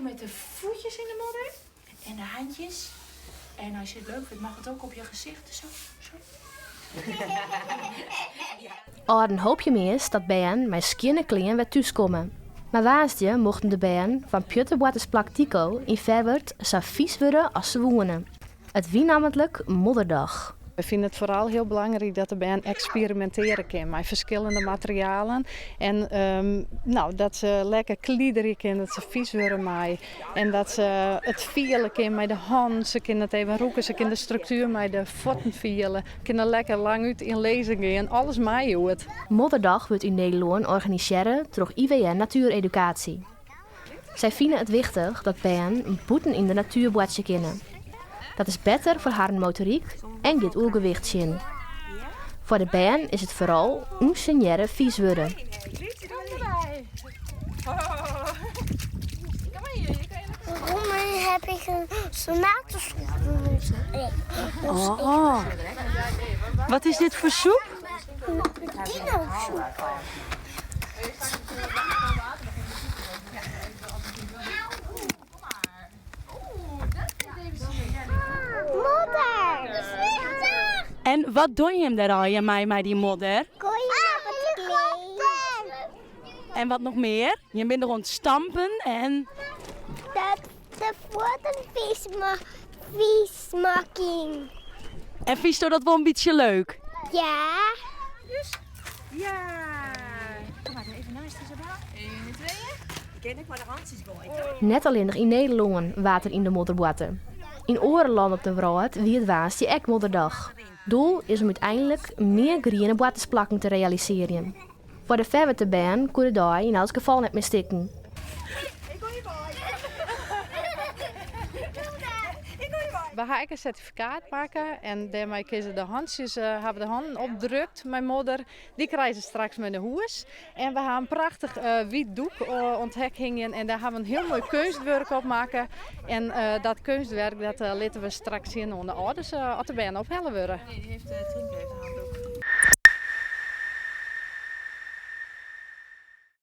met de voetjes in de modder en de handjes. En als je het leuk vindt, mag het ook op je gezicht. Zo. Al een hoopje meer dat bijen met skinne kleren weer thuiskomen. Maar waasdje mochten de bijen van Pjutterboatersplak Tico in Verwert zo vies worden als ze wonen. Het wie namelijk modderdag. We vinden het vooral heel belangrijk dat de bijen experimenteren kunnen met verschillende materialen. En dat ze lekker kliederen kunnen, dat ze vies worden mee. En dat ze het vielen kunnen met de hand. Ze kunnen het even roeken, ze kunnen de structuur met de voeten vielen. Ze kunnen lekker lang uit in lezingen en alles mee hoort. Modderdag wordt in Nederland organiseren door IWN Natuureducatie. Zij vinden het wichtig dat bijen boeten in de natuur boetsen kunnen. Dat is beter voor haar motoriek en dit oergewicht zien. Voor de bijen is het vooral ongeniëre vies worden. Waarom heb ik een tomatensoep? Oh. Wat is dit voor soep? Dino-soep. Modder! En wat doe je hem daar al, je mij met die modder? Gooi je op het kleed. En wat nog meer? Je bent er rond stampen en... Dat wordt een viesmakking. En vies dat wel een beetje leuk? Ja. Ja. Kom maar even naast de Isabel. 1, 2. Ken ik maar de handjes gooien. Net alleen nog in Nederland water in de modderbotten. In orenland op de wereld wie het waasdje ek modderdag. Doel is om uiteindelijk meer groene bottensplakken te realiseren. Voor de verwerterbaan kon de dag in elk geval net meer stikken. We gaan een certificaat maken en daarmee kunnen ze de handjes, hebben de handen opdrukt. Mijn moeder, die krijgen ze straks met de hoes. En we gaan een prachtig wit doek onthekingen en daar gaan we een heel mooi kunstwerk op maken. En dat kunstwerk dat laten we straks zien onder de ouders, als de bijen ophellen worden. Nee, die heeft Trink even een handdoek.